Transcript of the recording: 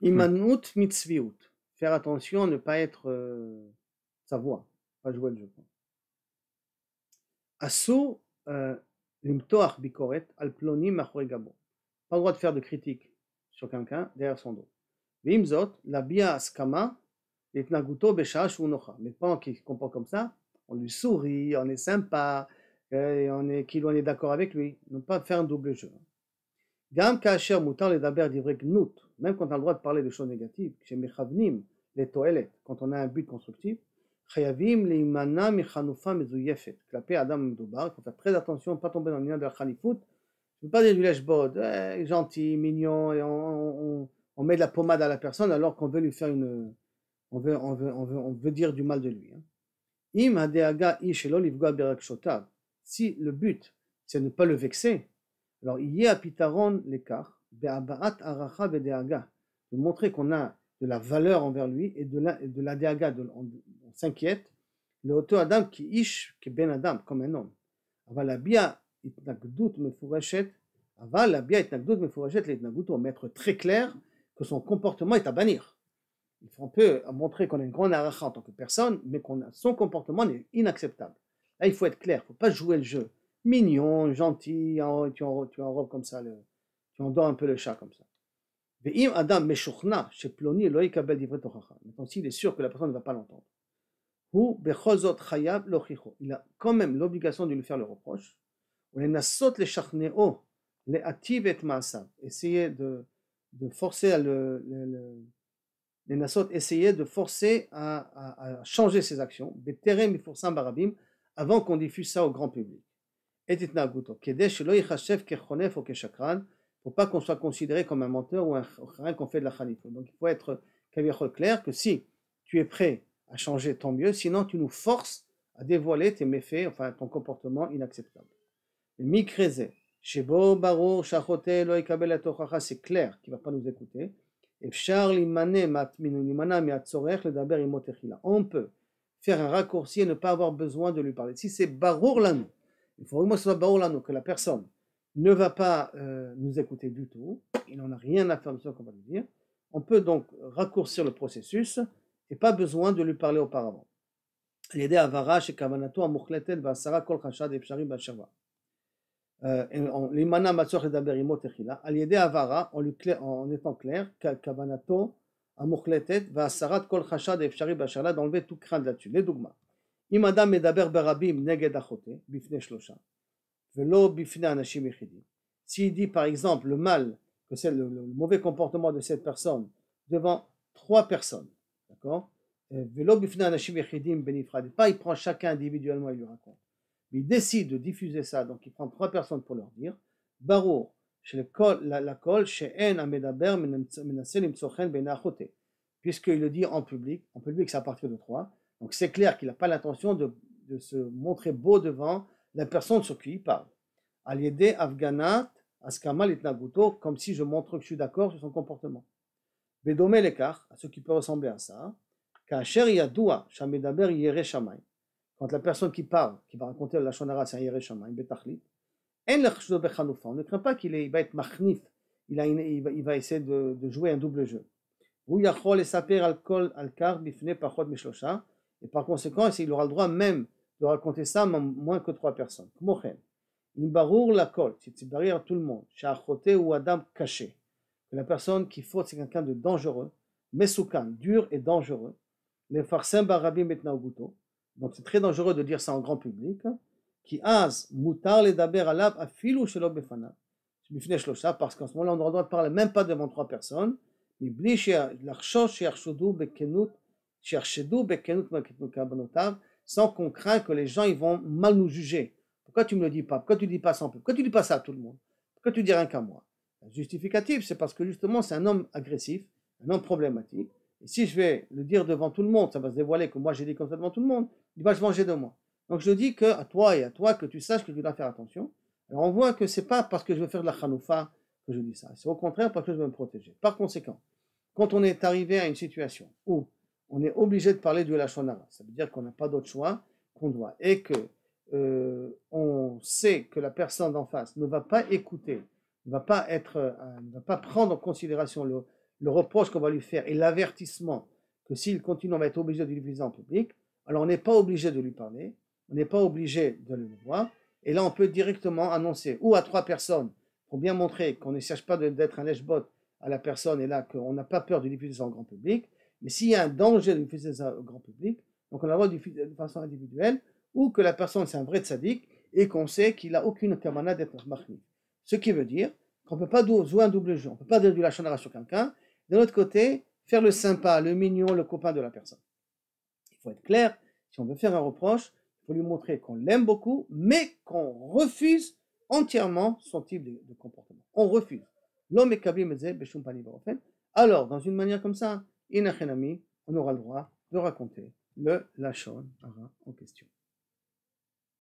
Imanout mitzviout. Faire attention, ne pas être sa voix, pas jouer le jeu. Assour limtoach bikoret al ploni machore gabo. Pas le droit de faire de critique sur quelqu'un derrière son dos. Vimzot, la bia askama, l'etnaguto beshash unocha. Mais pendant qu'il se comporte comme ça, on lui sourit, on est sympa, et on est d'accord avec lui. Ne pas faire un double jeu. Gam kaasher mutar ledaber divrei gnut. Même quand on a le droit de parler de choses négatives, chez mechavnim les toilettes, quand on a un but constructif, chayavim leimana michanufa mezuyefet. Clapé Adam Mdoubar, il faut faire très attention, pas tomber dans le lien de la khalifout. Je ne veux pas dire du lèche-bod, gentil, mignon, et on met de la pommade à la personne alors qu'on veut lui faire une. On veut dire du mal de lui. Im hadeaga ish elo livgoa berakshotah. Si le but, c'est de ne pas le vexer, alors il y a pitaron l'écart, be'abaat aracha be'deaga, de montrer qu'on a de la valeur envers lui et de la deaga, on s'inquiète, le auteur Adam qui ish, qui ben Adam, comme un homme. Aval abia itnagdut mefureshet, aval abia itnagdut mefureshet l'itnagdut, mais être très clair que son comportement est à bannir. On peut montrer qu'on a une grande aracha en tant que personne, mais son comportement est inacceptable. Là, il faut être clair, il ne faut pas jouer le jeu. Mignon, gentil, tu enrobes comme ça, tu endors un peu le chat comme ça. Ve'im adam meshuchna chez ploni lo yikabel divrei tochacha. Maintenant, s'il est sûr que la personne ne va pas l'entendre, hu bechol zot chayav lochicho. Il a quand même l'obligation de lui faire le reproche. Ou lenasot leshachneo leativ et maasav. Essayer de forcer les Nassot essayaient de forcer à changer ses actions, beterem mifursan barabim, avant qu'on diffuse ça au grand public. Et itnaguto, kedeh shelo yichashev kechonef ou keshakran, pour pas qu'on soit considéré comme un menteur ou un qu'on fait de la khalifa. Donc il faut être clair que si tu es prêt à changer, tant mieux, sinon tu nous forces à dévoiler tes méfaits, enfin ton comportement inacceptable. Mikreze, shebo barur shachote lo yikabel atochacha, c'est clair qu'il ne va pas nous écouter. On peut faire un raccourci et ne pas avoir besoin de lui parler. Si c'est barour lanou, il faut vraiment que ce soit barour lanou, que la personne ne va pas nous écouter du tout, il n'en a rien à faire de ce qu'on va lui dire. On peut donc raccourcir le processus et pas besoin de lui parler auparavant. L'idée avara chez kavanato amuchletet vasara kol chashad efshari basherva. L'imana matzor ledaber imo techila, al yede avara, en étant clair, kavanato amuchletet vasarat kol chashad efshari basharla, d'enlever tout crainte là-dessus. Les dogmas. Im adam medaber barabim neged achote bifne shlosha velo bifne anashim yechidim. S'il dit par exemple le mal, que c'est le mauvais comportement de cette personne devant 3 personnes, d'accord, velo bifne anashim yechidim benifrad, pas il prend chacun individuellement et lui raconte. Il décide de diffuser ça, donc il prend 3 personnes pour leur dire, Barour, chez la kol, chez En Amedaber, Menasel Imtsochen Ben Achote. Puisqu'il le dit en public c'est à partir de 3, donc c'est clair qu'il n'a pas l'intention de se montrer beau devant la personne sur qui il parle. Aliede Afganat, Askamal Itnaguto, comme si je montre que je suis d'accord sur son comportement. Bedome l'écart, à ce qui peut ressembler à ça, Kacher Yadoua, Shamedaber Yere Shamay. Quand la personne qui parle, qui va raconter la Shonara, c'est un Yerei Shamayim, Betachlit, on ne craint pas qu'il va être machnif, il va essayer de jouer un double jeu. Et par conséquent, il aura le droit même de raconter ça moins que 3 personnes. Si c'est derrière tout le monde, ou Adam caché, que la personne qui faute, c'est quelqu'un de dangereux, mesoukan, dur et dangereux, les farsim barabim et naoguto. Donc c'est très dangereux de dire ça en grand public. Qui az mutar le daber alav afilu shelo befanav. Parce qu'en ce moment-là, on ne doit parler même pas devant 3 personnes. Sans qu'on craint que les gens ils vont mal nous juger. Pourquoi tu ne me le dis pas? Pourquoi tu ne dis pas ça? Pourquoi tu ne dis pas ça à tout le monde? Pourquoi tu dis rien qu'à moi? La justificative, c'est parce que justement c'est un homme agressif, un homme problématique. Et si je vais le dire devant tout le monde, ça va se dévoiler que moi j'ai dit comme ça devant tout le monde, il va se venger de moi. Donc je dis à toi et à toi que tu saches que tu dois faire attention. Alors on voit que c'est pas parce que je veux faire de la chanoufa que je dis ça, c'est au contraire parce que je veux me protéger. Par conséquent, quand on est arrivé à une situation où on est obligé de parler du lashon hara, ça veut dire qu'on n'a pas d'autre choix, qu'on doit, et que on sait que la personne d'en face ne va pas écouter, ne va pas prendre en considération le reproche qu'on va lui faire et l'avertissement que s'il continue, on va être obligé de l'utiliser en public, alors on n'est pas obligé de lui parler, on n'est pas obligé de le voir, et là on peut directement annoncer, ou à 3 personnes, pour bien montrer qu'on ne cherche pas d'être un lèche-bot à la personne, et là qu'on n'a pas peur de diffuser ça en grand public, mais s'il y a un danger de diffuser ça au grand public, donc on la voit de façon individuelle, ou que la personne c'est un vrai tzaddik, et qu'on sait qu'il n'a aucune kamana d'être mahni. Ce qui veut dire qu'on ne peut pas jouer un double jeu, on ne peut pas dire du lachon hara sur quelqu'un, de l'autre côté, faire le sympa, le mignon, le copain de la personne. Il faut être clair, si on veut faire un reproche, il faut lui montrer qu'on l'aime beaucoup, mais qu'on refuse entièrement son type de comportement. On refuse. L'homme est kabli mezeh beshum pani baofen. Alors, dans une manière comme ça, on aura le droit de raconter le lachon hara en question.